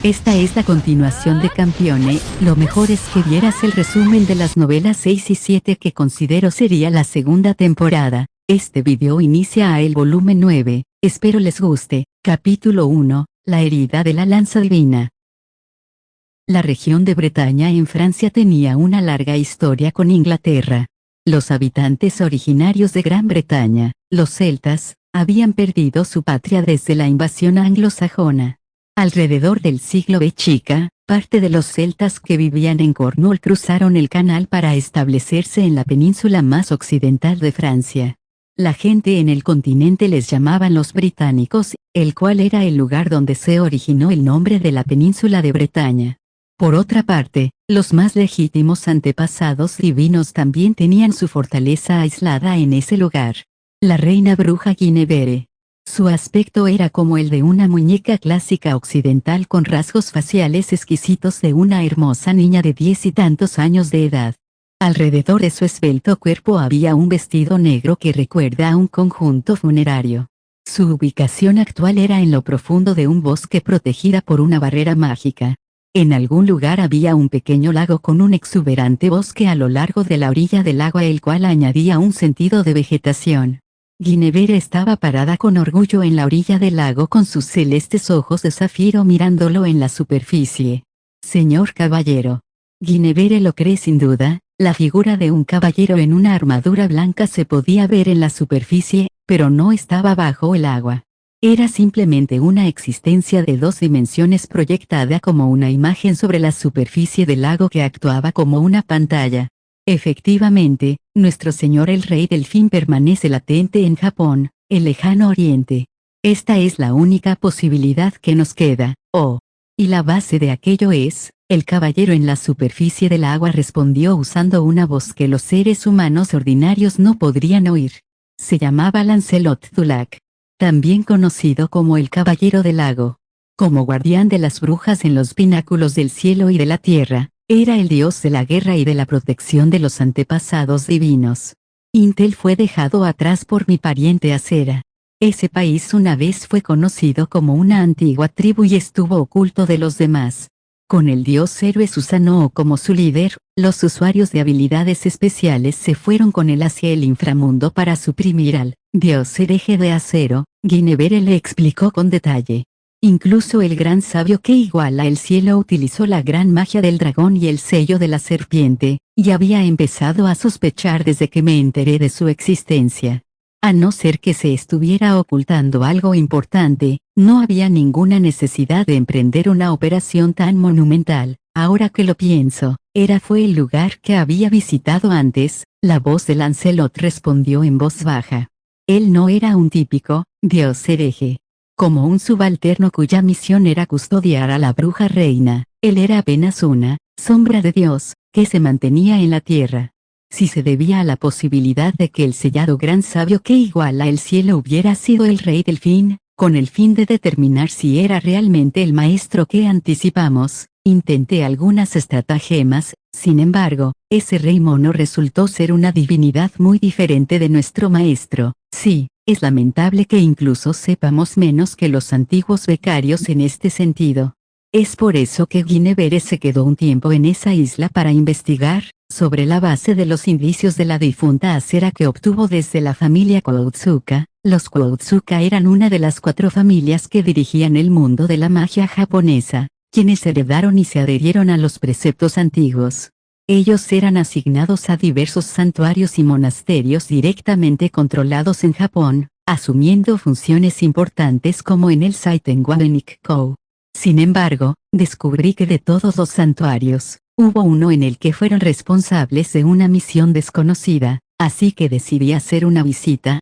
Esta es la continuación de Campione. Lo mejor es que vieras el resumen de las novelas 6 y 7 que considero sería la segunda temporada. Este video inicia a el volumen 9. Espero les guste. Capítulo 1. La herida de la lanza divina. La región de Bretaña en Francia tenía una larga historia con Inglaterra. Los habitantes originarios de Gran Bretaña, los celtas, habían perdido su patria desde la invasión anglosajona. Alrededor del siglo B chica, parte de los celtas que vivían en Cornwall cruzaron el canal para establecerse en la península más occidental de Francia. La gente en el continente les llamaban los británicos, el cual era el lugar donde se originó el nombre de la península de Bretaña. Por otra parte, los más legítimos antepasados divinos también tenían su fortaleza aislada en ese lugar. La reina bruja Guinevere. Su aspecto era como el de una muñeca clásica occidental con rasgos faciales exquisitos de una hermosa niña de 10 y tantos años de edad. Alrededor de su esbelto cuerpo había un vestido negro que recuerda a un conjunto funerario. Su ubicación actual era en lo profundo de un bosque protegida por una barrera mágica. En algún lugar había un pequeño lago con un exuberante bosque a lo largo de la orilla del agua, el cual añadía un sentido de vegetación. Guinevere estaba parada con orgullo en la orilla del lago con sus celestes ojos de zafiro mirándolo en la superficie. Señor caballero. Guinevere lo cree sin duda. La figura de un caballero en una armadura blanca se podía ver en la superficie, pero no estaba bajo el agua. Era simplemente una existencia de dos dimensiones proyectada como una imagen sobre la superficie del lago que actuaba como una pantalla. Efectivamente, nuestro señor el rey delfín permanece latente en Japón, el lejano oriente. Esta es la única posibilidad que nos queda, y la base de aquello es, el caballero en la superficie del agua respondió usando una voz que los seres humanos ordinarios no podrían oír. Se llamaba Lancelot du Lac, también conocido como el caballero del lago. Como guardián de las brujas en los pináculos del cielo y de la tierra, era el dios de la guerra y de la protección de los antepasados divinos. Intel fue dejado atrás por mi pariente Acera. Ese país una vez fue conocido como una antigua tribu y estuvo oculto de los demás. Con el dios héroe Susanoo como su líder, los usuarios de habilidades especiales se fueron con él hacia el inframundo para suprimir al dios hereje de acero. Guinevere le explicó con detalle. Incluso el gran sabio que iguala el cielo utilizó la gran magia del dragón y el sello de la serpiente, y había empezado a sospechar desde que me enteré de su existencia. A no ser que se estuviera ocultando algo importante, no había ninguna necesidad de emprender una operación tan monumental. Ahora que lo pienso, fue el lugar que había visitado antes. La voz de Lancelot respondió en voz baja. Él no era un típico dios hereje. Como un subalterno cuya misión era custodiar a la bruja reina, él era apenas una sombra de Dios, que se mantenía en la tierra. Si se debía a la posibilidad de que el sellado gran sabio que iguala el cielo hubiera sido el rey delfín, con el fin de determinar si era realmente el maestro que anticipamos, intenté algunas estratagemas. Sin embargo, ese rey mono resultó ser una divinidad muy diferente de nuestro maestro. Sí, es lamentable que incluso sepamos menos que los antiguos becarios en este sentido. Es por eso que Guinevere se quedó un tiempo en esa isla para investigar, sobre la base de los indicios de la difunta Acera que obtuvo desde la familia Koutsuka. Los Koutsuka eran una de las 4 familias que dirigían el mundo de la magia japonesa, quienes heredaron y se adherieron a los preceptos antiguos. Ellos eran asignados a diversos santuarios y monasterios directamente controlados en Japón, asumiendo funciones importantes como en el Saitenwa de Nikko. Sin embargo, descubrí que de todos los santuarios, hubo uno en el que fueron responsables de una misión desconocida, así que decidí hacer una visita.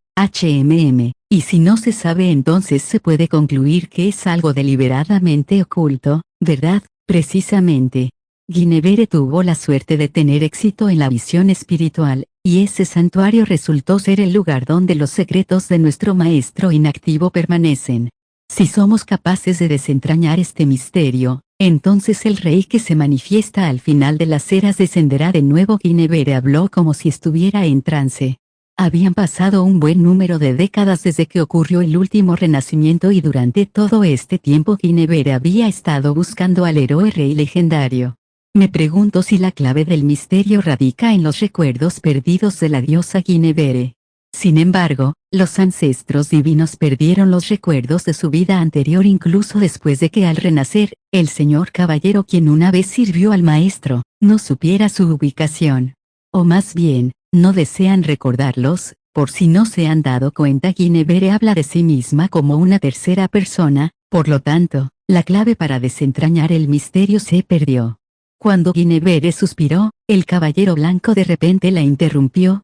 y si no se sabe, entonces se puede concluir que es algo deliberadamente oculto, ¿verdad? Precisamente. Guinevere tuvo la suerte de tener éxito en la visión espiritual, y ese santuario resultó ser el lugar donde los secretos de nuestro maestro inactivo permanecen. Si somos capaces de desentrañar este misterio, entonces el rey que se manifiesta al final de las eras descenderá de nuevo. Guinevere habló como si estuviera en trance. Habían pasado un buen número de décadas desde que ocurrió el último renacimiento y durante todo este tiempo Guinevere había estado buscando al héroe rey legendario. Me pregunto si la clave del misterio radica en los recuerdos perdidos de la diosa Guinevere. Sin embargo, los ancestros divinos perdieron los recuerdos de su vida anterior incluso después de que al renacer, el señor caballero quien una vez sirvió al maestro, no supiera su ubicación. O más bien, no desean recordarlos, por si no se han dado cuenta Guinevere habla de sí misma como una tercera persona, por lo tanto, la clave para desentrañar el misterio se perdió. Cuando Guinevere suspiró, el caballero blanco de repente la interrumpió,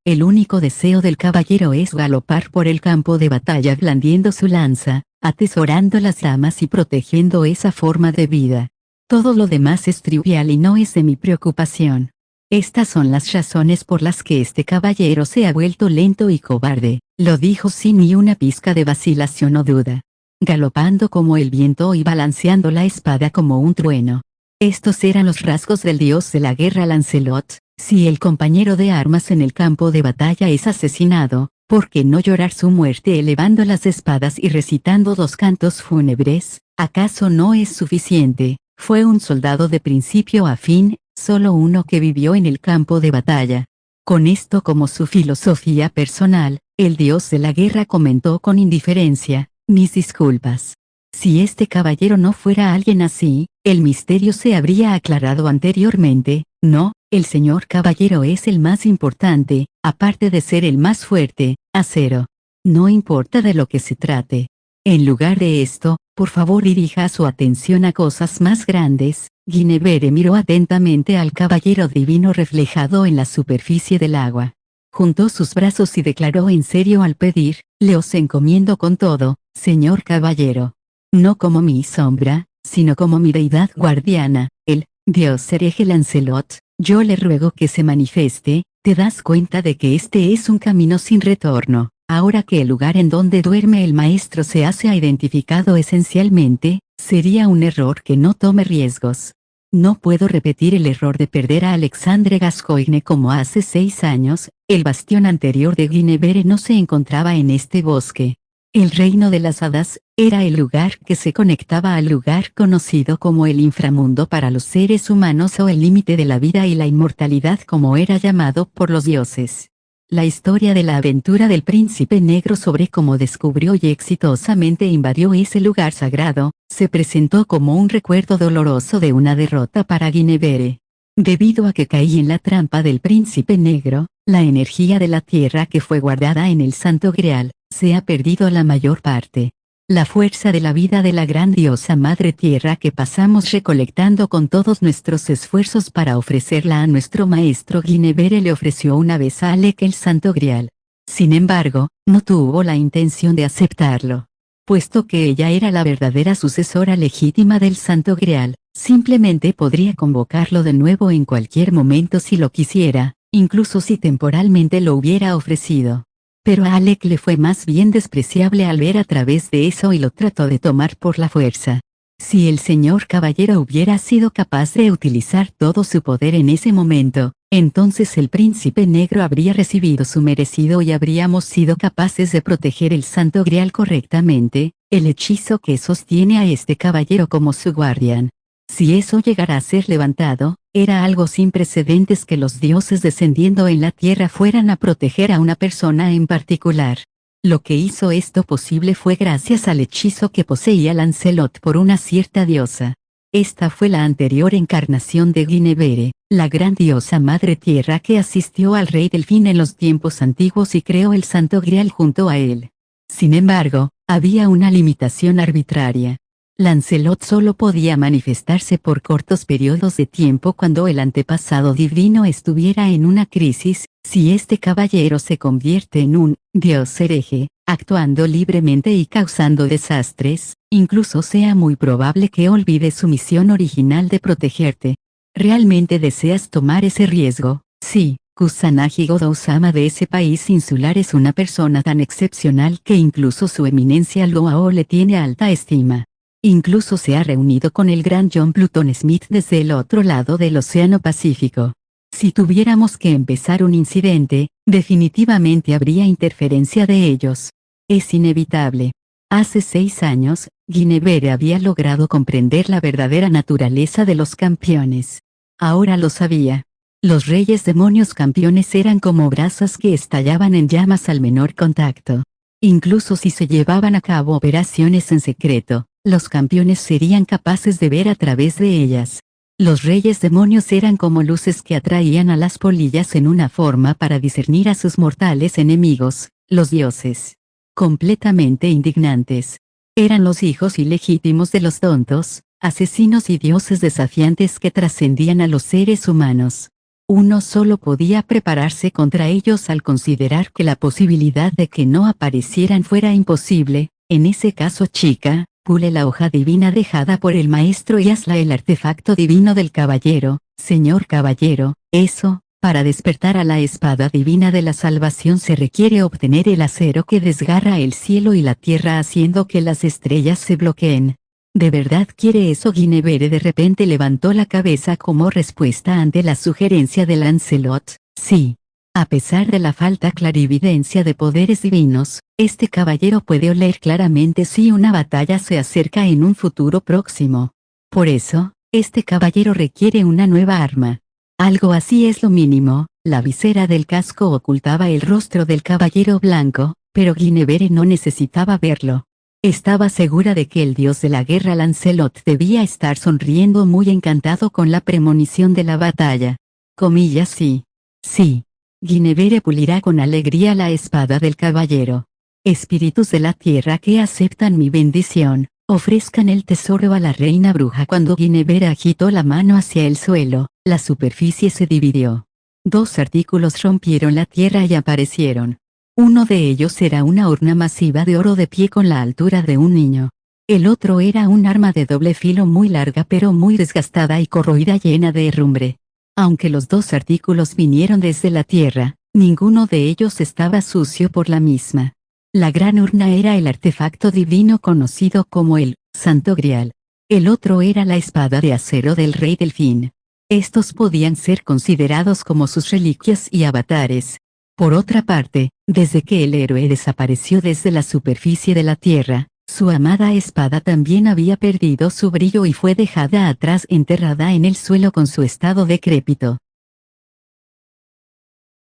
el único deseo del caballero es galopar por el campo de batalla blandiendo su lanza, atesorando las damas y protegiendo esa forma de vida. Todo lo demás es trivial y no es de mi preocupación. Estas son las razones por las que este caballero se ha vuelto lento y cobarde, lo dijo sin ni una pizca de vacilación o duda. Galopando como el viento y balanceando la espada como un trueno. Estos eran los rasgos del dios de la guerra Lancelot. Si el compañero de armas en el campo de batalla es asesinado, ¿por qué no llorar su muerte elevando las espadas y recitando 2 cantos fúnebres? ¿Acaso no es suficiente? Fue un soldado de principio a fin, solo uno que vivió en el campo de batalla. Con esto como su filosofía personal, el dios de la guerra comentó con indiferencia, mis disculpas. Si este caballero no fuera alguien así, el misterio se habría aclarado anteriormente, no, el señor caballero es el más importante, aparte de ser el más fuerte, acero. No importa de lo que se trate. En lugar de esto, por favor dirija su atención a cosas más grandes. Guinevere miró atentamente al caballero divino reflejado en la superficie del agua. Juntó sus brazos y declaró en serio al pedir, le os encomiendo con todo, señor caballero. No como mi sombra, sino como mi deidad guardiana, el dios hereje Lancelot, yo le ruego que se manifieste. Te das cuenta de que este es un camino sin retorno, ahora que el lugar en donde duerme el maestro se ha identificado esencialmente, sería un error que no tome riesgos. No puedo repetir el error de perder a Alexandre Gascoigne como hace 6 años, el bastión anterior de Guinevere no se encontraba en este bosque. El reino de las hadas, era el lugar que se conectaba al lugar conocido como el inframundo para los seres humanos o el límite de la vida y la inmortalidad como era llamado por los dioses. La historia de la aventura del príncipe negro sobre cómo descubrió y exitosamente invadió ese lugar sagrado, se presentó como un recuerdo doloroso de una derrota para Guinevere. Debido a que caí en la trampa del príncipe negro, la energía de la tierra que fue guardada en el Santo Grial, se ha perdido la mayor parte. La fuerza de la vida de la gran diosa Madre Tierra que pasamos recolectando con todos nuestros esfuerzos para ofrecerla a nuestro maestro Guinevere le ofreció una vez a Alec el Santo Grial. Sin embargo, no tuvo la intención de aceptarlo. Puesto que ella era la verdadera sucesora legítima del Santo Grial, simplemente podría convocarlo de nuevo en cualquier momento si lo quisiera, incluso si temporalmente lo hubiera ofrecido. Pero a Alec le fue más bien despreciable al ver a través de eso y lo trató de tomar por la fuerza. Si el señor caballero hubiera sido capaz de utilizar todo su poder en ese momento, entonces el príncipe negro habría recibido su merecido y habríamos sido capaces de proteger el Santo Grial correctamente, el hechizo que sostiene a este caballero como su guardián. Si eso llegara a ser levantado, era algo sin precedentes que los dioses descendiendo en la tierra fueran a proteger a una persona en particular. Lo que hizo esto posible fue gracias al hechizo que poseía Lancelot por una cierta diosa. Esta fue la anterior encarnación de Guinevere, la gran diosa Madre Tierra que asistió al rey Delfín en los tiempos antiguos y creó el Santo Grial junto a él. Sin embargo, había una limitación arbitraria. Lancelot solo podía manifestarse por cortos periodos de tiempo cuando el antepasado divino estuviera en una crisis. Si este caballero se convierte en un dios hereje, actuando libremente y causando desastres, incluso sea muy probable que olvide su misión original de protegerte. ¿Realmente deseas tomar ese riesgo? Sí. Kusanagi Godo-sama de ese país insular es una persona tan excepcional que incluso su eminencia Luao le tiene alta estima. Incluso se ha reunido con el gran John Pluton Smith desde el otro lado del Océano Pacífico. Si tuviéramos que empezar un incidente, definitivamente habría interferencia de ellos. Es inevitable. Hace 6 años, Guinevere había logrado comprender la verdadera naturaleza de los campeones. Ahora lo sabía. Los reyes demonios campeones eran como brasas que estallaban en llamas al menor contacto. Incluso si se llevaban a cabo operaciones en secreto, los campeones serían capaces de ver a través de ellas. Los reyes demonios eran como luces que atraían a las polillas en una forma para discernir a sus mortales enemigos, los dioses. Completamente indignantes. Eran los hijos ilegítimos de los tontos, asesinos y dioses desafiantes que trascendían a los seres humanos. Uno solo podía prepararse contra ellos al considerar que la posibilidad de que no aparecieran fuera imposible. En ese caso, chica, pule la hoja divina dejada por el maestro y hazla el artefacto divino del caballero. Señor caballero, eso, para despertar a la espada divina de la salvación se requiere obtener el acero que desgarra el cielo y la tierra haciendo que las estrellas se bloqueen. ¿De verdad quiere eso? Guinevere de repente levantó la cabeza como respuesta ante la sugerencia de Lancelot. Sí. A pesar de la falta clarividencia de poderes divinos, este caballero puede oler claramente si una batalla se acerca en un futuro próximo. Por eso, este caballero requiere una nueva arma. Algo así es lo mínimo. La visera del casco ocultaba el rostro del caballero blanco, pero Guinevere no necesitaba verlo. Estaba segura de que el dios de la guerra Lancelot debía estar sonriendo muy encantado con la premonición de la batalla. Comillas sí. Sí. Guinevere pulirá con alegría la espada del caballero. Espíritus de la tierra que aceptan mi bendición, ofrezcan el tesoro a la reina bruja. Cuando Guinevere agitó la mano hacia el suelo, la superficie se dividió. 2 artículos rompieron la tierra y aparecieron. Uno de ellos era una urna masiva de oro de pie con la altura de un niño. El otro era un arma de doble filo muy larga pero muy desgastada y corroída llena de herrumbre. Aunque los 2 artículos vinieron desde la tierra, ninguno de ellos estaba sucio por la misma. La gran urna era el artefacto divino conocido como el Santo Grial. El otro era la espada de acero del rey Delfín. Estos podían ser considerados como sus reliquias y avatares. Por otra parte, desde que el héroe desapareció desde la superficie de la tierra, su amada espada también había perdido su brillo y fue dejada atrás enterrada en el suelo con su estado decrépito.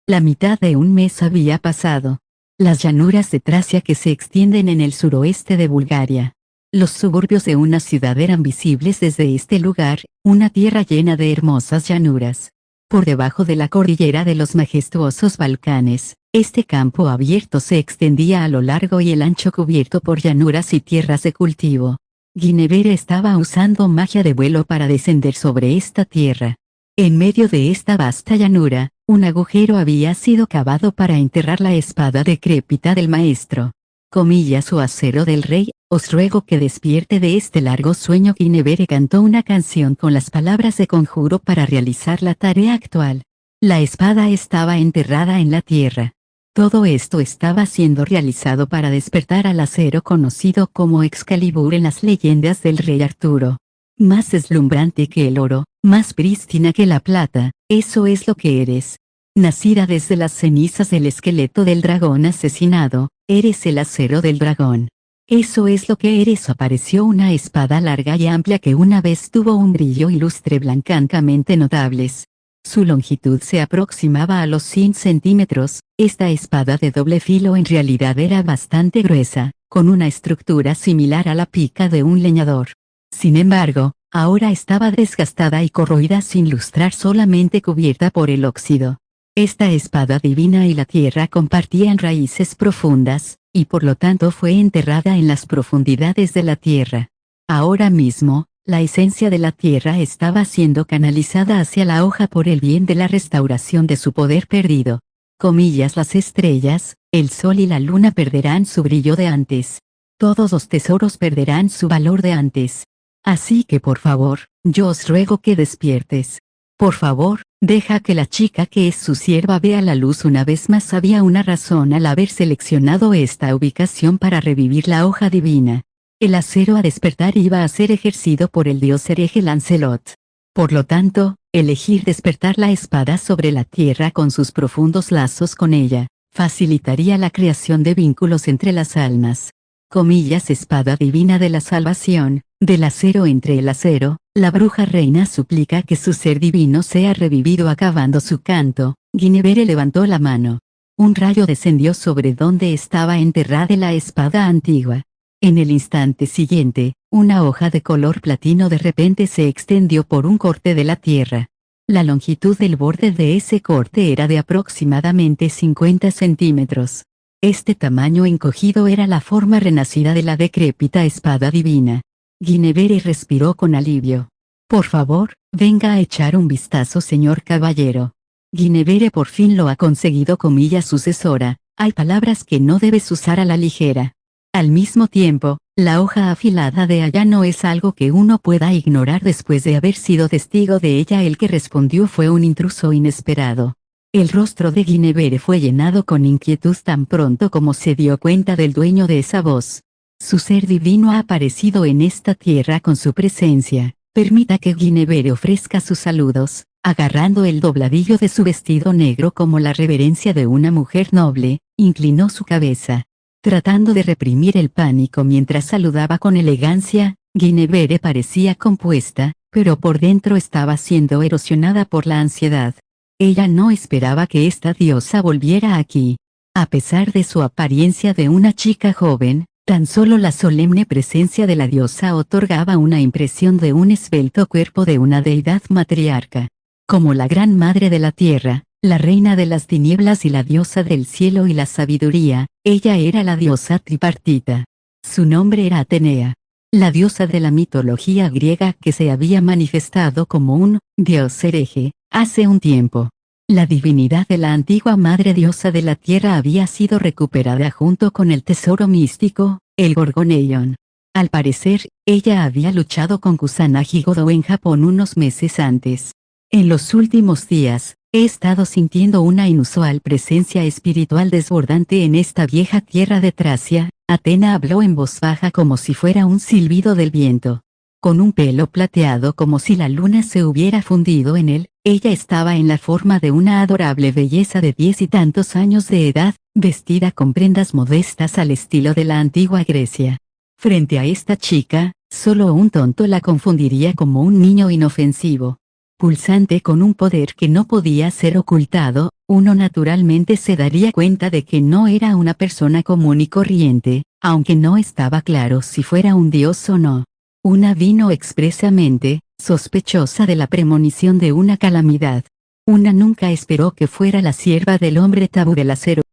La mitad de un mes había pasado. Las llanuras de Tracia que se extienden en el suroeste de Bulgaria. Los suburbios de una ciudad eran visibles desde este lugar, una tierra llena de hermosas llanuras. Por debajo de la cordillera de los majestuosos Balcanes, este campo abierto se extendía a lo largo y el ancho cubierto por llanuras y tierras de cultivo. Guinevere estaba usando magia de vuelo para descender sobre esta tierra. En medio de esta vasta llanura, un agujero había sido cavado para enterrar la espada decrépita del maestro. Comillas o acero del rey, os ruego que despierte de este largo sueño. Guinevere cantó una canción con las palabras de conjuro para realizar la tarea actual. La espada estaba enterrada en la tierra. Todo esto estaba siendo realizado para despertar al acero conocido como Excalibur en las leyendas del rey Arturo. Más deslumbrante que el oro, más prístina que la plata, eso es lo que eres. Nacida desde las cenizas del esqueleto del dragón asesinado, eres el acero del dragón. Eso es lo que eres. Apareció una espada larga y amplia que una vez tuvo un brillo y lustre blancamente notables. Su longitud se aproximaba a los 100 centímetros. Esta espada de doble filo en realidad era bastante gruesa, con una estructura similar a la pica de un leñador. Sin embargo, ahora estaba desgastada y corroída sin lustrar, solamente cubierta por el óxido. Esta espada divina y la tierra compartían raíces profundas, y por lo tanto fue enterrada en las profundidades de la tierra. Ahora mismo, la esencia de la tierra estaba siendo canalizada hacia la hoja por el bien de la restauración de su poder perdido. Comillas, las estrellas, el sol y la luna perderán su brillo de antes. Todos los tesoros perderán su valor de antes. Así que por favor, yo os ruego que despiertes. Por favor, deja que la chica que es su sierva vea la luz una vez más. Había una razón al haber seleccionado esta ubicación para revivir la hoja divina. El acero a despertar iba a ser ejercido por el dios hereje Lancelot. Por lo tanto, elegir despertar la espada sobre la tierra con sus profundos lazos con ella, facilitaría la creación de vínculos entre las almas. Comillas espada divina de la salvación, del acero entre el acero, la bruja reina suplica que su ser divino sea revivido acabando su canto. Guinevere levantó la mano. Un rayo descendió sobre donde estaba enterrada la espada antigua. En el instante siguiente, una hoja de color platino de repente se extendió por un corte de la tierra. La longitud del borde de ese corte era de aproximadamente 50 centímetros. Este tamaño encogido era la forma renacida de la decrépita espada divina. Guinevere respiró con alivio. Por favor, venga a echar un vistazo, señor caballero. Guinevere por fin lo ha conseguido, comilla sucesora. Hay palabras que no debes usar a la ligera. Al mismo tiempo, la hoja afilada de allá no es algo que uno pueda ignorar después de haber sido testigo de ella. El que respondió fue un intruso inesperado. El rostro de Guinevere fue llenado con inquietud tan pronto como se dio cuenta del dueño de esa voz. Su ser divino ha aparecido en esta tierra con su presencia. Permita que Guinevere ofrezca sus saludos, agarrando el dobladillo de su vestido negro como la reverencia de una mujer noble, inclinó su cabeza. Tratando de reprimir el pánico mientras saludaba con elegancia, Guinevere parecía compuesta, pero por dentro estaba siendo erosionada por la ansiedad. Ella no esperaba que esta diosa volviera aquí. A pesar de su apariencia de una chica joven, tan solo la solemne presencia de la diosa otorgaba una impresión de un esbelto cuerpo de una deidad matriarca. Como la gran madre de la tierra, la reina de las tinieblas y la diosa del cielo y la sabiduría, ella era la diosa tripartita. Su nombre era Atenea, la diosa de la mitología griega que se había manifestado como un dios hereje hace un tiempo. La divinidad de la antigua madre diosa de la tierra había sido recuperada junto con el tesoro místico, el Gorgoneion. Al parecer, ella había luchado con Kusanagi Godo en Japón unos meses antes. En los últimos días, he estado sintiendo una inusual presencia espiritual desbordante en esta vieja tierra de Tracia. Atena habló en voz baja como si fuera un silbido del viento. Con un pelo plateado como si la luna se hubiera fundido en él, ella estaba en la forma de una adorable belleza de 10 y tantos años de edad, vestida con prendas modestas al estilo de la antigua Grecia. Frente a esta chica, solo un tonto la confundiría como un niño inofensivo. Pulsante con un poder que no podía ser ocultado, uno naturalmente se daría cuenta de que no era una persona común y corriente, aunque no estaba claro si fuera un dios o no. Una vino expresamente, sospechosa de la premonición de una calamidad. Una nunca esperó que fuera la sierva del hombre tabú del acero.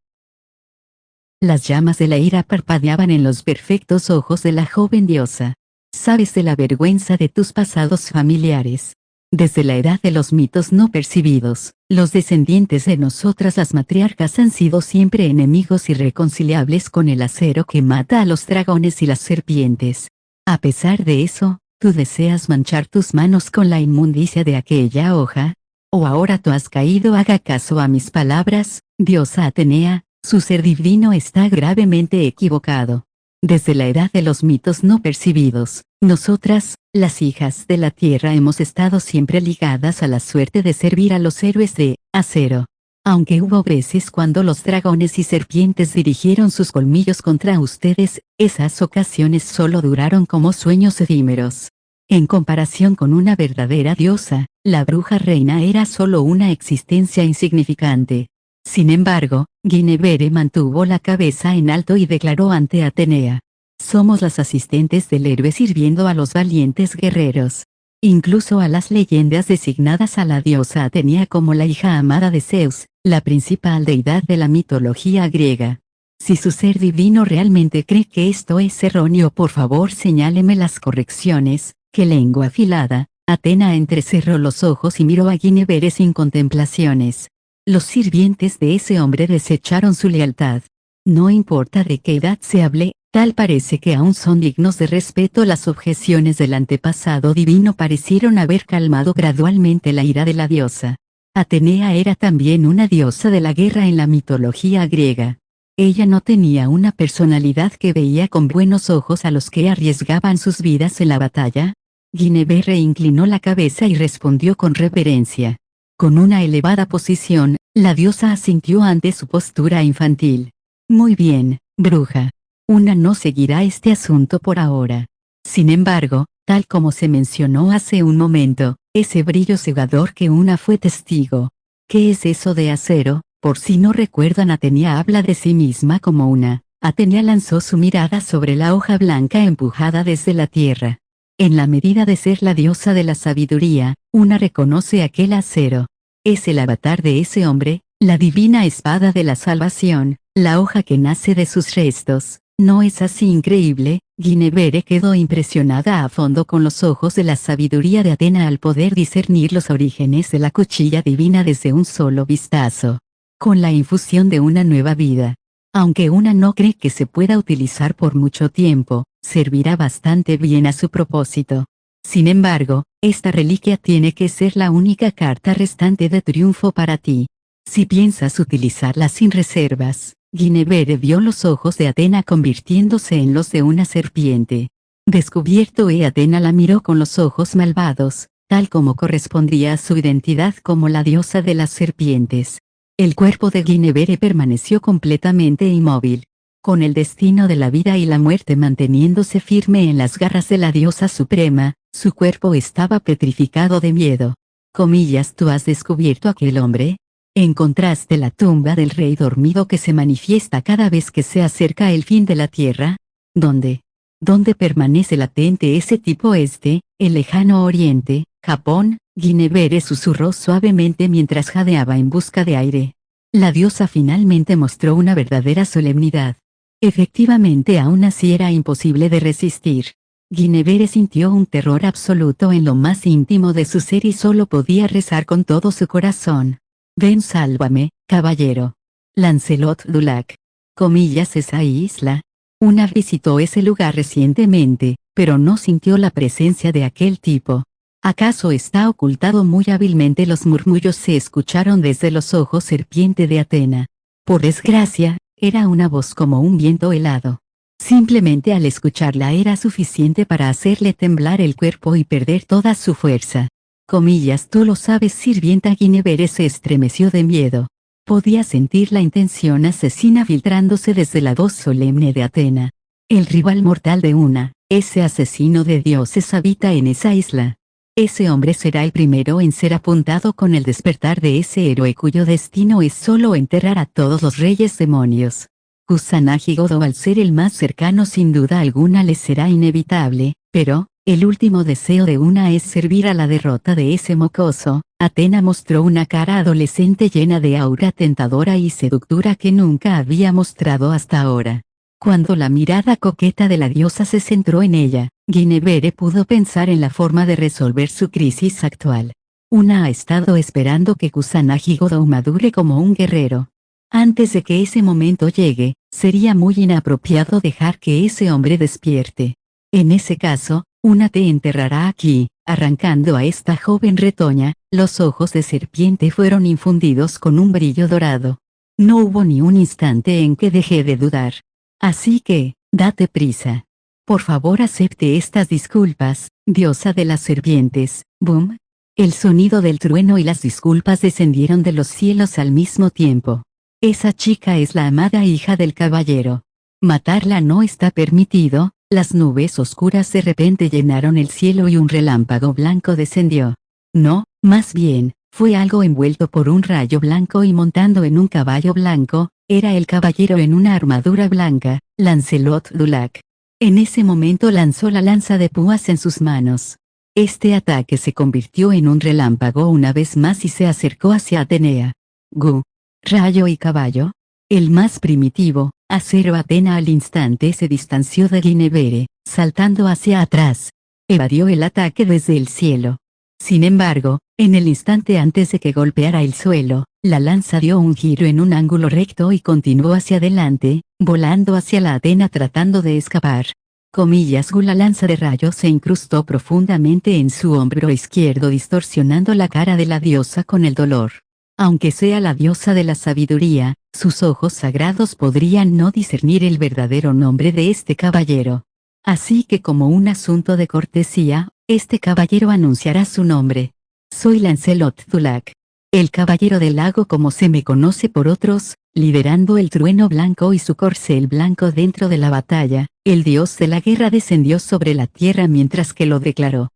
Las llamas de la ira parpadeaban en los perfectos ojos de la joven diosa. Sabes de la vergüenza de tus pasados familiares. Desde la edad de los mitos no percibidos, los descendientes de nosotras las matriarcas han sido siempre enemigos irreconciliables con el acero que mata a los dragones y las serpientes. A pesar de eso, ¿tú deseas manchar tus manos con la inmundicia de aquella hoja? ¿O ahora tú has caído? Haga caso a mis palabras, diosa Atenea, su ser divino está gravemente equivocado. Desde la edad de los mitos no percibidos, nosotras, las hijas de la tierra, hemos estado siempre ligadas a la suerte de servir a los héroes de acero. Aunque hubo veces cuando los dragones y serpientes dirigieron sus colmillos contra ustedes, esas ocasiones solo duraron como sueños efímeros. En comparación con una verdadera diosa, la bruja reina era solo una existencia insignificante. Sin embargo, Guinevere mantuvo la cabeza en alto y declaró ante Atenea: somos las asistentes del héroe sirviendo a los valientes guerreros. Incluso a las leyendas designadas a la diosa Atenea como la hija amada de Zeus, la principal deidad de la mitología griega. Si su ser divino realmente cree que esto es erróneo, por favor señáleme las correcciones. ¡Qué lengua afilada! Atena entrecerró los ojos y miró a Guinevere sin contemplaciones. Los sirvientes de ese hombre desecharon su lealtad. No importa de qué edad se hable, tal parece que aún son dignos de respeto. Las objeciones del antepasado divino parecieron haber calmado gradualmente la ira de la diosa. Atenea era también una diosa de la guerra en la mitología griega. Ella no tenía una personalidad que veía con buenos ojos a los que arriesgaban sus vidas en la batalla. Guinevere inclinó la cabeza y respondió con reverencia. Con una elevada posición, la diosa asintió ante su postura infantil. Muy bien, bruja. Una no seguirá este asunto por ahora. Sin embargo, tal como se mencionó hace un momento, ese brillo cegador que una fue testigo. ¿Qué es eso de acero? Por si no recuerdan, Atenea habla de sí misma como una. Atenea lanzó su mirada sobre la hoja blanca empujada desde la tierra. En la medida de ser la diosa de la sabiduría, una reconoce aquel acero. Es el avatar de ese hombre, la divina espada de la salvación, la hoja que nace de sus restos. ¿No es así increíble? Guinevere quedó impresionada a fondo con los ojos de la sabiduría de Atena al poder discernir los orígenes de la cuchilla divina desde un solo vistazo. Con la infusión de una nueva vida. Aunque una no cree que se pueda utilizar por mucho tiempo, servirá bastante bien a su propósito. Sin embargo, esta reliquia tiene que ser la única carta restante de triunfo para ti. Si piensas utilizarla sin reservas. Guinevere vio los ojos de Atena convirtiéndose en los de una serpiente. Descubierto, Atena la miró con los ojos malvados, tal como correspondía a su identidad como la diosa de las serpientes. El cuerpo de Guinevere permaneció completamente inmóvil, con el destino de la vida y la muerte manteniéndose firme en las garras de la diosa suprema. Su cuerpo estaba petrificado de miedo. Comillas, ¿tú has descubierto aquel hombre? ¿Encontraste la tumba del rey dormido que se manifiesta cada vez que se acerca el fin de la tierra? ¿Dónde? ¿Dónde permanece latente ese tipo el lejano oriente, Japón? Guinevere susurró suavemente mientras jadeaba en busca de aire. La diosa finalmente mostró una verdadera solemnidad. Efectivamente, aún así era imposible de resistir. Guinevere sintió un terror absoluto en lo más íntimo de su ser y solo podía rezar con todo su corazón. Ven, sálvame, caballero. Lancelot du Lac. Comillas, esa isla. Una visitó ese lugar recientemente, pero no sintió la presencia de aquel tipo. ¿Acaso está ocultado muy hábilmente? Los murmullos se escucharon desde los ojos serpiente de Atena. Por desgracia, era una voz como un viento helado. Simplemente al escucharla era suficiente para hacerle temblar el cuerpo y perder toda su fuerza. Comillas, tú lo sabes, sirvienta. Guinevere se estremeció de miedo. Podía sentir la intención asesina filtrándose desde la voz solemne de Atena. El rival mortal de una, ese asesino de dioses habita en esa isla. Ese hombre será el primero en ser apuntado con el despertar de ese héroe cuyo destino es solo enterrar a todos los reyes demonios. Kusanagi Godo, al ser el más cercano, sin duda alguna le será inevitable, pero, el último deseo de una es servir a la derrota de ese mocoso. Atena mostró una cara adolescente llena de aura tentadora y seductora que nunca había mostrado hasta ahora. Cuando la mirada coqueta de la diosa se centró en ella, Guinevere pudo pensar en la forma de resolver su crisis actual. Una ha estado esperando que Kusanagi Godo madure como un guerrero. Antes de que ese momento llegue, sería muy inapropiado dejar que ese hombre despierte. En ese caso, una te enterrará aquí, arrancando a esta joven retoña. Los ojos de serpiente fueron infundidos con un brillo dorado. No hubo ni un instante en que dejé de dudar. Así que, date prisa. Por favor, acepte estas disculpas, diosa de las serpientes. Boom. El sonido del trueno y las disculpas descendieron de los cielos al mismo tiempo. Esa chica es la amada hija del caballero. Matarla no está permitido. Las nubes oscuras de repente llenaron el cielo y un relámpago blanco descendió. No, más bien, fue algo envuelto por un rayo blanco y montando en un caballo blanco. Era el caballero en una armadura blanca, Lancelot du Lac. En ese momento lanzó la lanza de púas en sus manos. Este ataque se convirtió en un relámpago una vez más y se acercó hacia Atenea. Gu. Rayo y caballo. El más primitivo, acero. Atena al instante se distanció de Guinevere, saltando hacia atrás. Evadió el ataque desde el cielo. Sin embargo, en el instante antes de que golpeara el suelo, la lanza dio un giro en un ángulo recto y continuó hacia adelante, volando hacia la Atena tratando de escapar. Comillas, la lanza de rayos se incrustó profundamente en su hombro izquierdo, distorsionando la cara de la diosa con el dolor. Aunque sea la diosa de la sabiduría, sus ojos sagrados podrían no discernir el verdadero nombre de este caballero. Así que, como un asunto de cortesía, Este caballero anunciará su nombre. Soy Lancelot Dulac, el caballero del lago como se me conoce por otros, liderando el trueno blanco y su corcel blanco dentro de la batalla. El dios de la guerra descendió sobre la tierra mientras que lo declaró.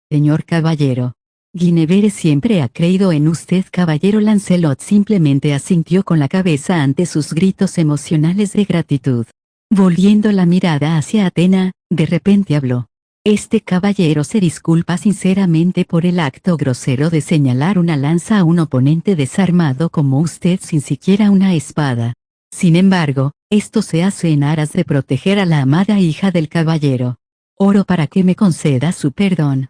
Señor caballero. Guinevere siempre ha creído en usted. Caballero Lancelot simplemente asintió con la cabeza ante sus gritos emocionales de gratitud. Volviendo la mirada hacia Atena, de repente habló. Este caballero se disculpa sinceramente por el acto grosero de señalar una lanza a un oponente desarmado como usted sin siquiera una espada. Sin embargo, esto se hace en aras de proteger a la amada hija del caballero. Oro para que me conceda su perdón.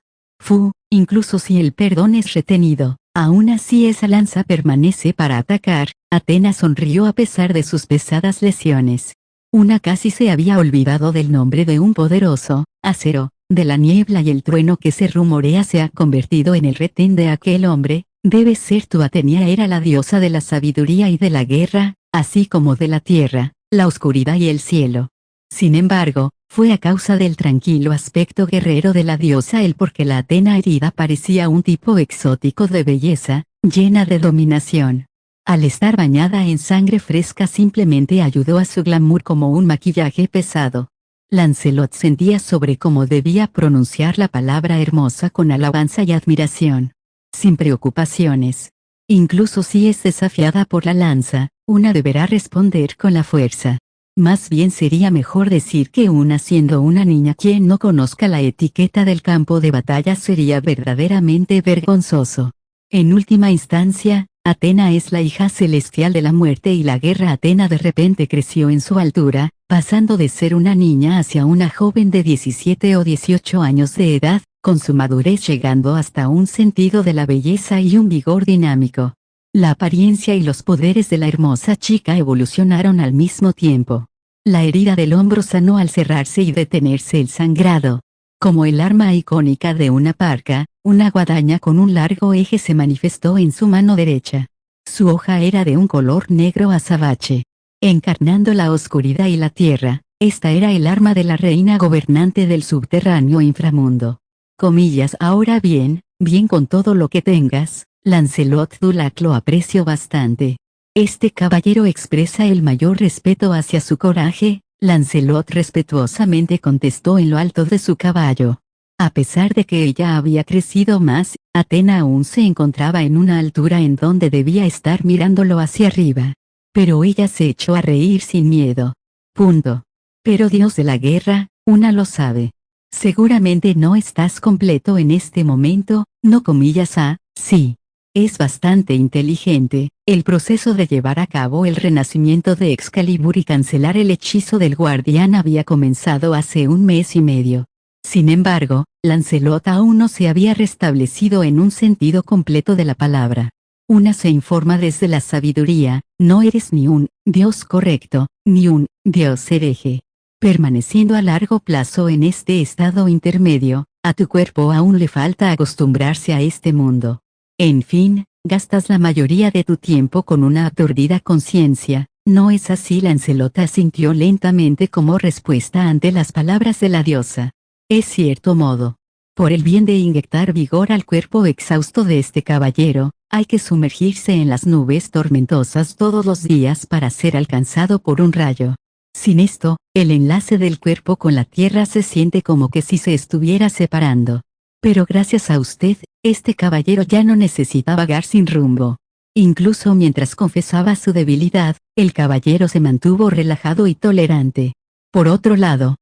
Incluso si el perdón es retenido, aún así esa lanza permanece para atacar. Atena sonrió a pesar de sus pesadas lesiones. Una casi se había olvidado del nombre de un poderoso, acero, de la niebla y el trueno que se rumorea se ha convertido en el retén de aquel hombre. Debe ser tú. Atenea era la diosa de la sabiduría y de la guerra, así como de la tierra, la oscuridad y el cielo. Sin embargo, fue a causa del tranquilo aspecto guerrero de la diosa el porque la Atena herida parecía un tipo exótico de belleza, llena de dominación. Al estar bañada en sangre fresca simplemente ayudó a su glamour como un maquillaje pesado. Lancelot sentía sobre cómo debía pronunciar la palabra hermosa con alabanza y admiración. Sin preocupaciones. Incluso si es desafiada por la lanza, una deberá responder con la fuerza. Más bien sería mejor decir que siendo una niña quien no conozca la etiqueta del campo de batalla sería verdaderamente vergonzoso. En última instancia, Atena es la hija celestial de la muerte y la guerra. Atena de repente creció en su altura, pasando de ser una niña hacia una joven de 17 o 18 años de edad, con su madurez llegando hasta un sentido de la belleza y un vigor dinámico. La apariencia y los poderes de la hermosa chica evolucionaron al mismo tiempo. La herida del hombro sanó al cerrarse y detenerse el sangrado. Como el arma icónica de una parca, una guadaña con un largo eje se manifestó en su mano derecha. Su hoja era de un color negro azabache. Encarnando la oscuridad y la tierra, esta era el arma de la reina gobernante del subterráneo inframundo. Comillas. Ahora bien con todo lo que tengas, Lancelot Dulac, lo aprecio bastante. Este caballero expresa el mayor respeto hacia su coraje. Lancelot respetuosamente contestó en lo alto de su caballo. A pesar de que ella había crecido más, Atena aún se encontraba en una altura en donde debía estar mirándolo hacia arriba. Pero ella se echó a reír sin miedo. Pero Dios de la guerra, una lo sabe. Seguramente no estás completo en este momento, no. Sí. Es bastante inteligente. El proceso de llevar a cabo el renacimiento de Excalibur y cancelar el hechizo del guardián había comenzado hace 1 mes y medio. Sin embargo, Lancelot aún no se había restablecido en un sentido completo de la palabra. Una se informa desde la sabiduría, no eres ni un dios correcto, ni un dios hereje. Permaneciendo a largo plazo en este estado intermedio, a tu cuerpo aún le falta acostumbrarse a este mundo. En fin, gastas la mayoría de tu tiempo con una aturdida conciencia, ¿no es así? Lancelot asintió lentamente como respuesta ante las palabras de la diosa. Es cierto modo. Por el bien de inyectar vigor al cuerpo exhausto de este caballero, hay que sumergirse en las nubes tormentosas todos los días para ser alcanzado por un rayo. Sin esto, el enlace del cuerpo con la tierra se siente como que si se estuviera separando. Pero gracias a usted, este caballero ya no necesita vagar sin rumbo. Incluso mientras confesaba su debilidad, el caballero se mantuvo relajado y tolerante. Por otro lado,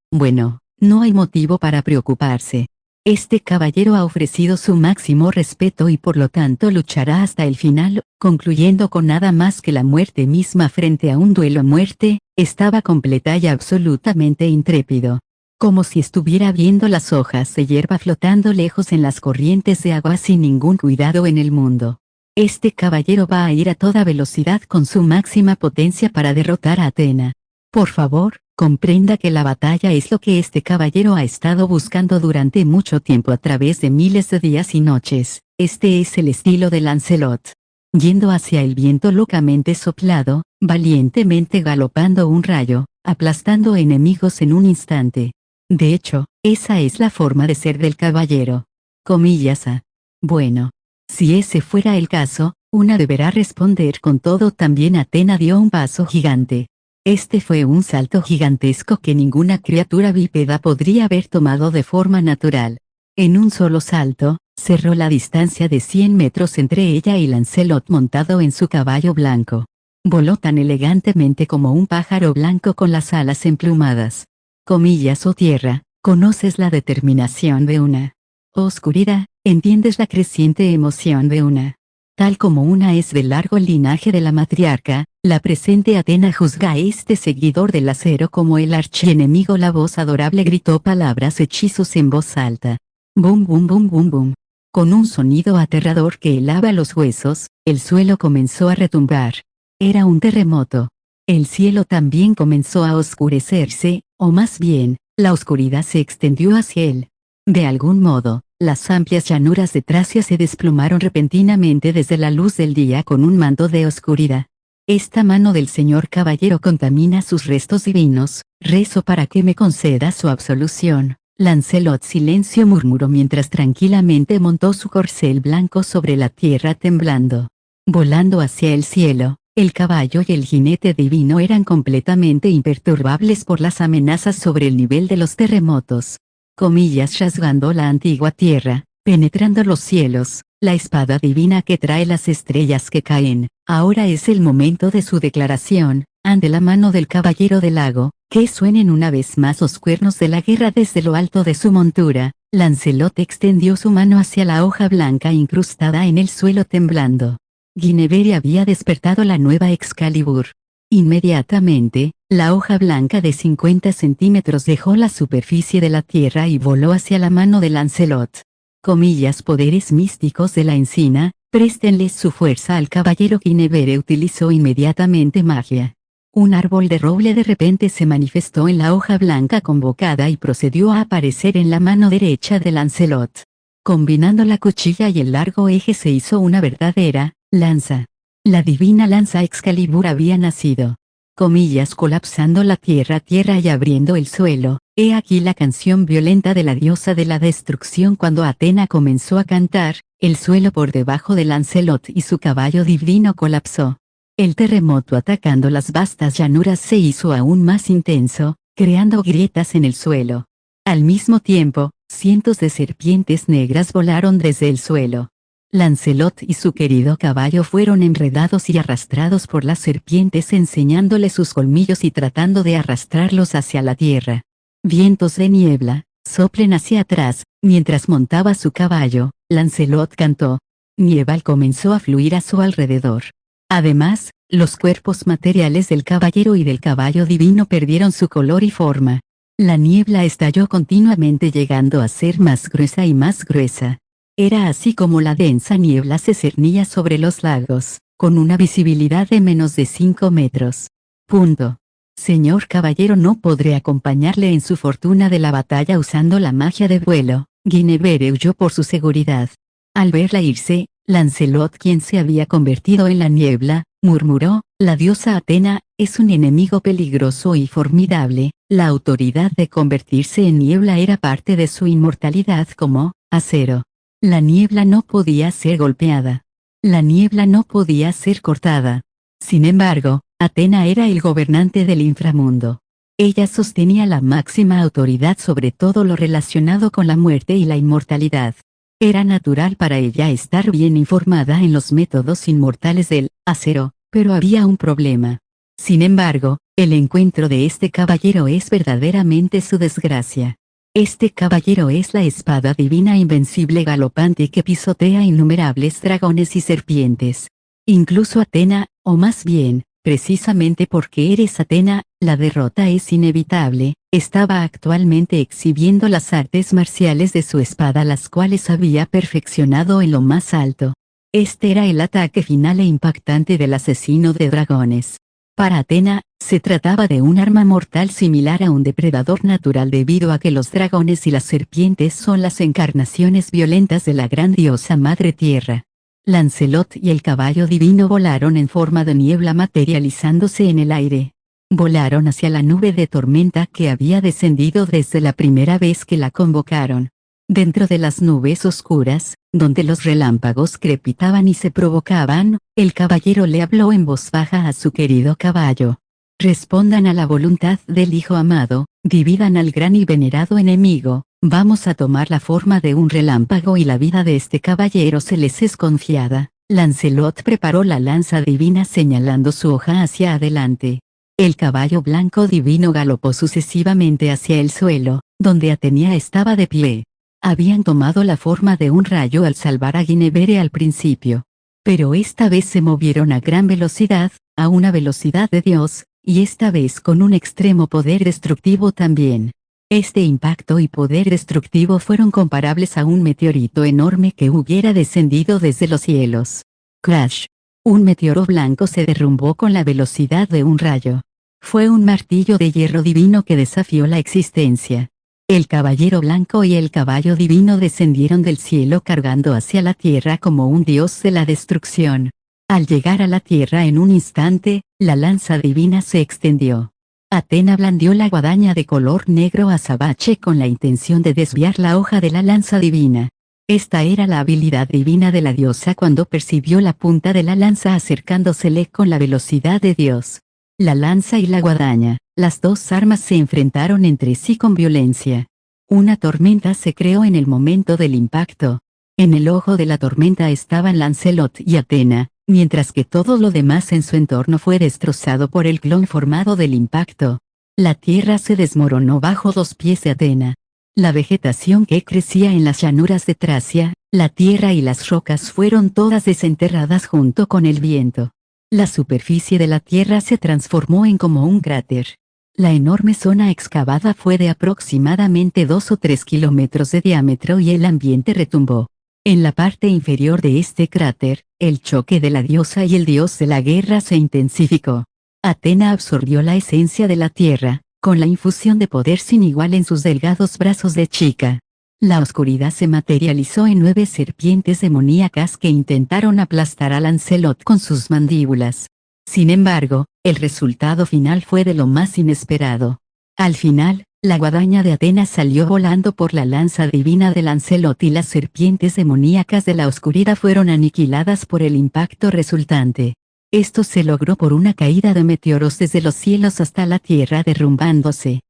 no hay motivo para preocuparse. Este caballero ha ofrecido su máximo respeto y por lo tanto luchará hasta el final, concluyendo con nada más que la muerte misma frente a un duelo a muerte. Estaba completa y absolutamente intrépido. Como si estuviera viendo las hojas de hierba flotando lejos en las corrientes de agua sin ningún cuidado en el mundo. Este caballero va a ir a toda velocidad con su máxima potencia para derrotar a Atena. Por favor, comprenda que la batalla es lo que este caballero ha estado buscando durante mucho tiempo a través de miles de días y noches. Este es el estilo de Lancelot. Yendo hacia el viento locamente soplado, valientemente galopando un rayo, aplastando enemigos en un instante. De hecho, Esa es la forma de ser del caballero. Comillas a. Bueno. Si ese fuera el caso, una deberá responder con todo. También Athena dio un paso gigante. Este fue un salto gigantesco que ninguna criatura bípeda podría haber tomado de forma natural. En un solo salto, cerró la distancia de 100 metros entre ella y Lancelot montado en su caballo blanco. Voló tan elegantemente como un pájaro blanco con las alas emplumadas. Comillas o tierra, conoces la determinación de una oscuridad, entiendes la creciente emoción de una. Tal como una es del largo linaje de la matriarca, la presente Athena juzga a este seguidor del acero como el archienemigo. La voz adorable gritó palabras hechizos en voz alta. Bum bum bum bum bum. Con un sonido aterrador que helaba los huesos, el suelo comenzó a retumbar. Era un terremoto. El cielo también comenzó a oscurecerse, o más bien, la oscuridad se extendió hacia él. De algún modo, las amplias llanuras de Tracia se desplomaron repentinamente desde la luz del día con un manto de oscuridad. Esta mano del señor caballero contamina sus restos divinos, rezo para que me conceda su absolución. Lancelot silencio murmuró mientras tranquilamente montó su corcel blanco sobre la tierra temblando. Volando hacia el cielo, el caballo y el jinete divino eran completamente imperturbables por las amenazas sobre el nivel de los terremotos. Comillas rasgando la antigua tierra, penetrando los cielos, la espada divina que trae las estrellas que caen. Ahora es el momento de su declaración, ante la mano del caballero del lago, que suenen una vez más los cuernos de la guerra desde lo alto de su montura. Lancelot extendió su mano hacia la hoja blanca incrustada en el suelo temblando. Guinevere había despertado la nueva Excalibur. Inmediatamente, la hoja blanca de 50 centímetros dejó la superficie de la tierra y voló hacia la mano de Lancelot. Comillas poderes místicos de la encina, préstenles su fuerza al caballero. Guinevere utilizó inmediatamente magia. Un árbol de roble de repente se manifestó en la hoja blanca convocada y procedió a aparecer en la mano derecha de Lancelot. Combinando la cuchilla y el largo eje se hizo una verdadera lanza. La divina lanza Excalibur había nacido. Comillas colapsando la tierra y abriendo el suelo. He aquí la canción violenta de la diosa de la destrucción. Cuando Athena comenzó a cantar, el suelo por debajo de Lancelot y su caballo divino colapsó. El terremoto atacando las vastas llanuras se hizo aún más intenso, creando grietas en el suelo. Al mismo tiempo, cientos de serpientes negras volaron desde el suelo. Lancelot y su querido caballo fueron enredados y arrastrados por las serpientes enseñándole sus colmillos y tratando de arrastrarlos hacia la tierra. Vientos de niebla, soplen hacia atrás. Mientras montaba su caballo, Lancelot cantó. Niebla comenzó a fluir a su alrededor. Además, los cuerpos materiales del caballero y del caballo divino perdieron su color y forma. La niebla estalló continuamente llegando a ser más gruesa y más gruesa. Era así como la densa niebla se cernía sobre los lagos, con una visibilidad de menos de 5 metros. Punto. Señor caballero, no podré acompañarle en su fortuna de la batalla usando la magia de vuelo. Guinevere huyó por su seguridad. Al verla irse, Lancelot, quien se había convertido en la niebla, murmuró, la diosa Athena, es un enemigo peligroso y formidable. La autoridad de convertirse en niebla era parte de su inmortalidad como acero. La niebla no podía ser golpeada. La niebla no podía ser cortada. Sin embargo, Athena era el gobernante del inframundo. Ella sostenía la máxima autoridad sobre todo lo relacionado con la muerte y la inmortalidad. Era natural para ella estar bien informada en los métodos inmortales del acero, pero había un problema. Sin embargo, el encuentro de este caballero es verdaderamente su desgracia. Este caballero es la espada divina invencible galopante que pisotea innumerables dragones y serpientes. Incluso Athena, o más bien, precisamente porque eres Athena, la derrota es inevitable. Estaba actualmente exhibiendo las artes marciales de su espada, las cuales había perfeccionado en lo más alto. Este era el ataque final e impactante del asesino de dragones. Para Athena, se trataba de un arma mortal similar a un depredador natural debido a que los dragones y las serpientes son las encarnaciones violentas de la gran diosa Madre Tierra. Lancelot y el caballo divino volaron en forma de niebla materializándose en el aire. Volaron hacia la nube de tormenta que había descendido desde la primera vez que la convocaron. Dentro de las nubes oscuras, donde los relámpagos crepitaban y se provocaban, el caballero le habló en voz baja a su querido caballo. Respondan a la voluntad del Hijo amado, dividan al gran y venerado enemigo, vamos a tomar la forma de un relámpago y la vida de este caballero se les es confiada. Lancelot preparó la lanza divina señalando su hoja hacia adelante. El caballo blanco divino galopó sucesivamente hacia el suelo, donde Atenea estaba de pie. Habían tomado la forma de un rayo al salvar a Guinevere al principio. Pero esta vez se movieron a gran velocidad, a una velocidad de Dios, y esta vez con un extremo poder destructivo también. Este impacto y poder destructivo fueron comparables a un meteorito enorme que hubiera descendido desde los cielos. Crash. Un meteoro blanco se derrumbó con la velocidad de un rayo. Fue un martillo de hierro divino que desafió la existencia. El caballero blanco y el caballo divino descendieron del cielo cargando hacia la tierra como un dios de la destrucción. Al llegar a la tierra en un instante, la lanza divina se extendió. Atena blandió la guadaña de color negro azabache con la intención de desviar la hoja de la lanza divina. Esta era la habilidad divina de la diosa cuando percibió la punta de la lanza acercándosele con la velocidad de Dios. La lanza y la guadaña, las dos armas se enfrentaron entre sí con violencia. Una tormenta se creó en el momento del impacto. En el ojo de la tormenta estaban Lancelot y Atena, mientras que todo lo demás en su entorno fue destrozado por el clon formado del impacto. La tierra se desmoronó bajo los pies de Atena. La vegetación que crecía en las llanuras de Tracia, la tierra y las rocas fueron todas desenterradas junto con el viento. La superficie de la tierra se transformó en como un cráter. La enorme zona excavada fue de aproximadamente 2 o 3 kilómetros de diámetro y el ambiente retumbó. En la parte inferior de este cráter, el choque de la diosa y el dios de la guerra se intensificó. Atena absorbió la esencia de la tierra, con la infusión de poder sin igual en sus delgados brazos de chica. La oscuridad se materializó en 9 serpientes demoníacas que intentaron aplastar a Lancelot con sus mandíbulas. Sin embargo, el resultado final fue de lo más inesperado. Al final, la guadaña de Atena salió volando por la lanza divina de Lancelot y las serpientes demoníacas de la oscuridad fueron aniquiladas por el impacto resultante. Esto se logró por una caída de meteoros desde los cielos hasta la tierra derrumbándose.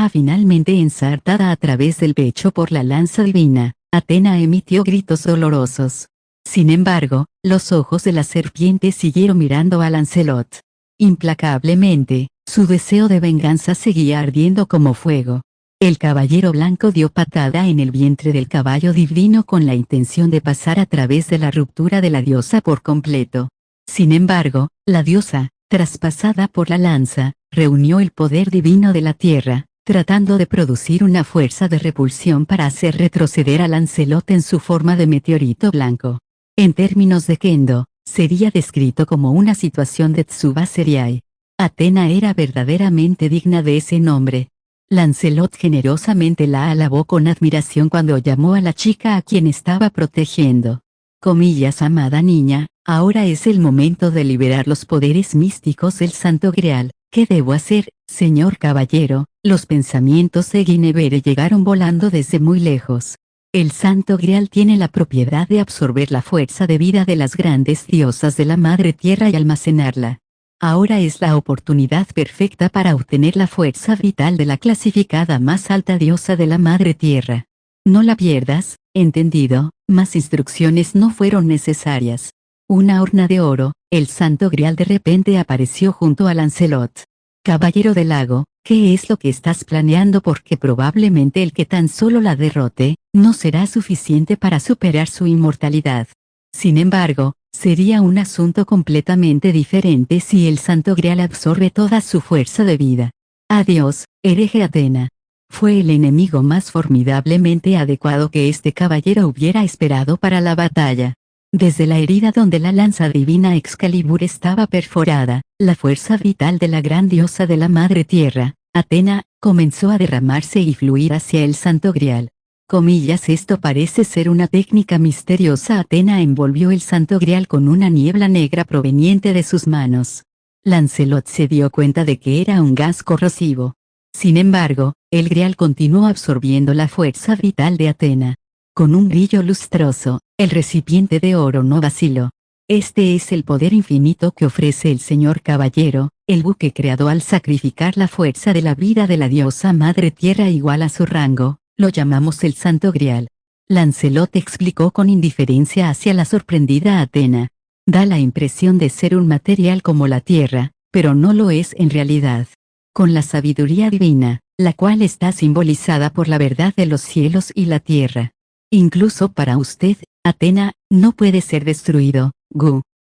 Finalmente ensartada a través del pecho por la lanza divina, Atena emitió gritos dolorosos. Sin embargo, los ojos de la serpiente siguieron mirando a Lancelot. Implacablemente, su deseo de venganza seguía ardiendo como fuego. El caballero blanco dio patada en el vientre del caballo divino con la intención de pasar a través de la ruptura de la diosa por completo. Sin embargo, la diosa, traspasada por la lanza, reunió el poder divino de la tierra, tratando de producir una fuerza de repulsión para hacer retroceder a Lancelot en su forma de meteorito blanco. En términos de Kendo, sería descrito como una situación de Tsuba Seriai. Atena era verdaderamente digna de ese nombre. Lancelot generosamente la alabó con admiración cuando llamó a la chica a quien estaba protegiendo. Comillas, amada niña, ahora es el momento de liberar los poderes místicos del Santo Grial. ¿Qué debo hacer, señor caballero? Los pensamientos de Guinevere llegaron volando desde muy lejos. El Santo Grial tiene la propiedad de absorber la fuerza de vida de las grandes diosas de la Madre Tierra y almacenarla. Ahora es la oportunidad perfecta para obtener la fuerza vital de la clasificada más alta diosa de la Madre Tierra. No la pierdas, ¿entendido? Más instrucciones no fueron necesarias. Una urna de oro, el Santo Grial de repente apareció junto a Lancelot. Caballero del lago, ¿qué es lo que estás planeando? Porque probablemente el que tan solo la derrote, no será suficiente para superar su inmortalidad. Sin embargo, sería un asunto completamente diferente si el Santo Grial absorbe toda su fuerza de vida. Adiós, hereje Atena. Fue el enemigo más formidablemente adecuado que este caballero hubiera esperado para la batalla. Desde la herida donde la lanza divina Excalibur estaba perforada, la fuerza vital de la gran diosa de la Madre Tierra, Atena, comenzó a derramarse y fluir hacia el Santo Grial. Comillas, esto parece ser una técnica misteriosa. Atena envolvió el Santo Grial con una niebla negra proveniente de sus manos. Lancelot se dio cuenta de que era un gas corrosivo. Sin embargo, el grial continuó absorbiendo la fuerza vital de Athena. Con un brillo lustroso, el recipiente de oro no vaciló. Este es el poder infinito que ofrece el señor caballero, el buque creado al sacrificar la fuerza de la vida de la diosa Madre Tierra igual a su rango, lo llamamos el Santo Grial. Lancelot explicó con indiferencia hacia la sorprendida Athena. Da la impresión de ser un material como la tierra, pero no lo es en realidad. Con la sabiduría divina, la cual está simbolizada por la verdad de los cielos y la tierra. Incluso para usted, Athena, no puede ser destruido.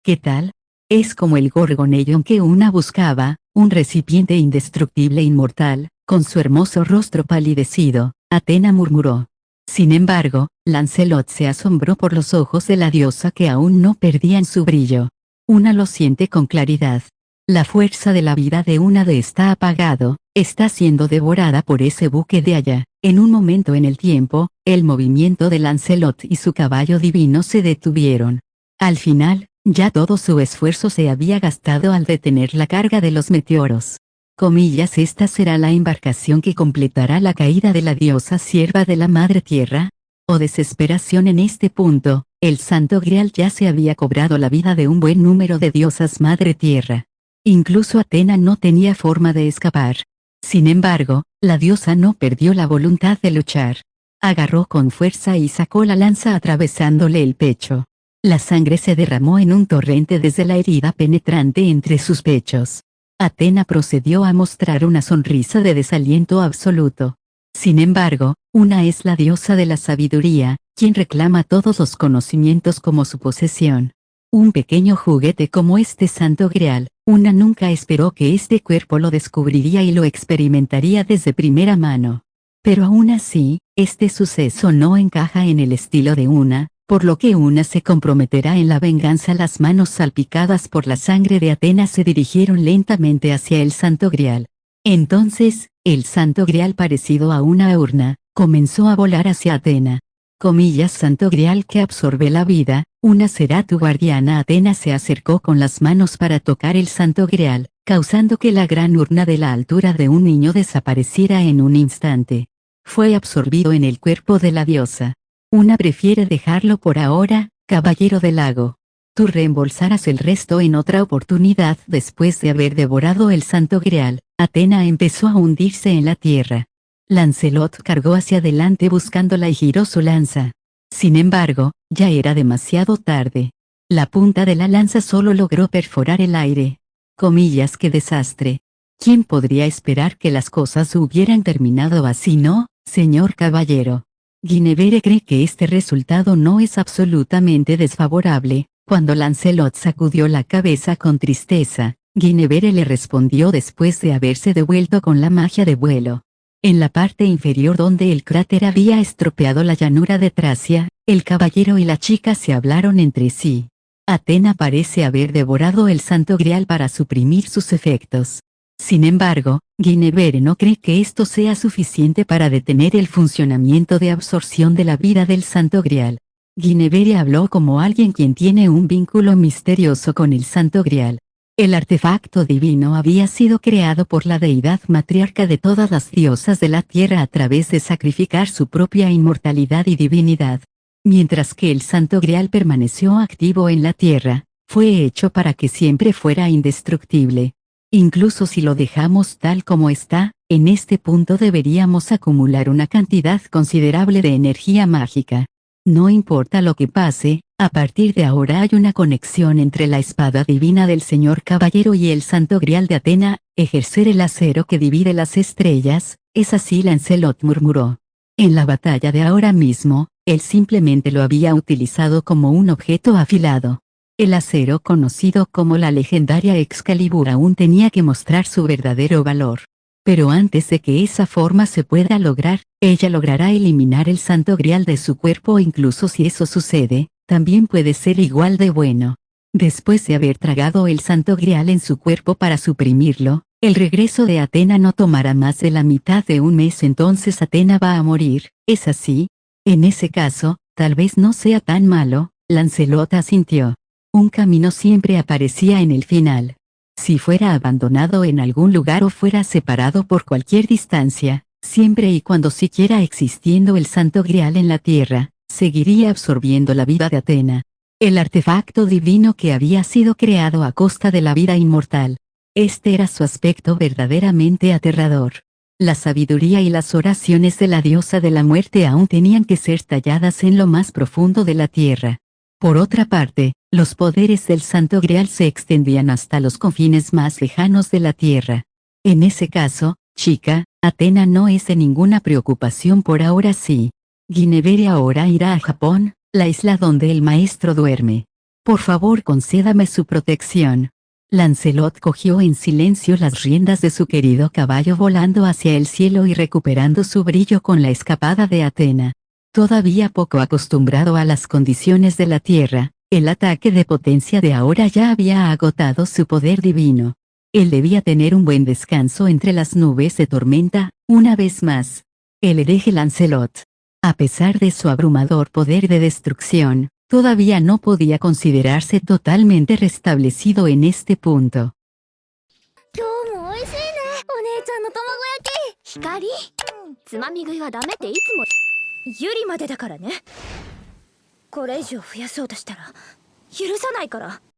¿Qué tal? Es como el Gorgoneion que una buscaba, un recipiente indestructible e inmortal, con su hermoso rostro palidecido, Athena murmuró. Sin embargo, Lancelot se asombró por los ojos de la diosa que aún no perdían su brillo. Una lo siente con claridad. La fuerza de la vida de una de está apagado, está siendo devorada por ese buque de allá. En un momento en el tiempo, el movimiento de Lancelot y su caballo divino se detuvieron. Al final, ya todo su esfuerzo se había gastado al detener la carga de los meteoros. Comillas, esta será la embarcación que completará la caída de la diosa sierva de la Madre Tierra. Oh desesperación en este punto, el Santo Grial ya se había cobrado la vida de un buen número de diosas Madre Tierra. Incluso Athena no tenía forma de escapar. Sin embargo, la diosa no perdió la voluntad de luchar. Agarró con fuerza y sacó la lanza atravesándole el pecho. La sangre se derramó en un torrente desde la herida penetrante entre sus pechos. Athena procedió a mostrar una sonrisa de desaliento absoluto. Sin embargo, una es la diosa de la sabiduría, quien reclama todos los conocimientos como su posesión. Un pequeño juguete como este Santo Grial, una nunca esperó que este cuerpo lo descubriría y lo experimentaría desde primera mano. Pero aún así, este suceso no encaja en el estilo de una, por lo que una se comprometerá en la venganza. Las manos salpicadas por la sangre de Athena se dirigieron lentamente hacia el Santo Grial. Entonces, el Santo Grial parecido a una urna, comenzó a volar hacia Athena. Comillas, Santo Grial que absorbe la vida, una será tu guardiana. Athena se acercó con las manos para tocar el Santo Grial, causando que la gran urna de la altura de un niño desapareciera en un instante. Fue absorbido en el cuerpo de la diosa. Una prefiere dejarlo por ahora, caballero del lago. Tú reembolsarás el resto en otra oportunidad. Después de haber devorado el Santo Grial, Athena empezó a hundirse en la tierra. Lancelot cargó hacia adelante buscándola y giró su lanza. Sin embargo, ya era demasiado tarde. La punta de la lanza solo logró perforar el aire. Comillas, qué desastre. ¿Quién podría esperar que las cosas hubieran terminado así, no, señor caballero? Guinevere cree que este resultado no es absolutamente desfavorable. Cuando Lancelot sacudió la cabeza con tristeza, Guinevere le respondió después de haberse devuelto con la magia de vuelo. En la parte inferior donde el cráter había estropeado la llanura de Tracia, el caballero y la chica se hablaron entre sí. Athena parece haber devorado el Santo Grial para suprimir sus efectos. Sin embargo, Guinevere no cree que esto sea suficiente para detener el funcionamiento de absorción de la vida del Santo Grial. Guinevere habló como alguien quien tiene un vínculo misterioso con el Santo Grial. El artefacto divino había sido creado por la deidad matriarca de todas las diosas de la tierra a través de sacrificar su propia inmortalidad y divinidad. Mientras que el Santo Grial permaneció activo en la tierra, fue hecho para que siempre fuera indestructible. Incluso si lo dejamos tal como está, en este punto deberíamos acumular una cantidad considerable de energía mágica. No importa lo que pase, a partir de ahora hay una conexión entre la espada divina del señor caballero y el Santo Grial de Athena, ejercer el acero que divide las estrellas, es así. Lancelot murmuró. En la batalla de ahora mismo, él simplemente lo había utilizado como un objeto afilado. El acero conocido como la legendaria Excalibur aún tenía que mostrar su verdadero valor. Pero antes de que esa forma se pueda lograr, ella logrará eliminar el Santo Grial de su cuerpo. Incluso si eso sucede, también puede ser igual de bueno. Después de haber tragado el Santo Grial en su cuerpo para suprimirlo, el regreso de Athena no tomará más de la mitad de un mes. Entonces Athena va a morir, ¿es así? En ese caso, tal vez no sea tan malo. Lancelot asintió. Un camino siempre aparecía en el final. Si fuera abandonado en algún lugar o fuera separado por cualquier distancia, siempre y cuando siguiera existiendo el Santo Grial en la Tierra, seguiría absorbiendo la vida de Athena, el artefacto divino que había sido creado a costa de la vida inmortal. Este era su aspecto verdaderamente aterrador. La sabiduría y las oraciones de la diosa de la muerte aún tenían que ser talladas en lo más profundo de la tierra. Por otra parte, los poderes del Santo Grial se extendían hasta los confines más lejanos de la tierra. En ese caso, chica, Athena no es de ninguna preocupación por ahora. Sí. Guinevere ahora irá a Japón, la isla donde el maestro duerme. Por favor, concédame su protección. Lancelot cogió en silencio las riendas de su querido caballo volando hacia el cielo y recuperando su brillo con la escapada de Athena. Todavía poco acostumbrado a las condiciones de la tierra, el ataque de potencia de ahora ya había agotado su poder divino. Él debía tener un buen descanso entre las nubes de tormenta, una vez más. El hereje Lancelot, a pesar de su abrumador poder de destrucción, todavía no podía considerarse totalmente restablecido en este punto. 今日も美味しいね、お姉ちゃんの卵焼き。光、つまみ食いはダメっていつもユリまでだからね。これ以上増やそうとしたら許さないから。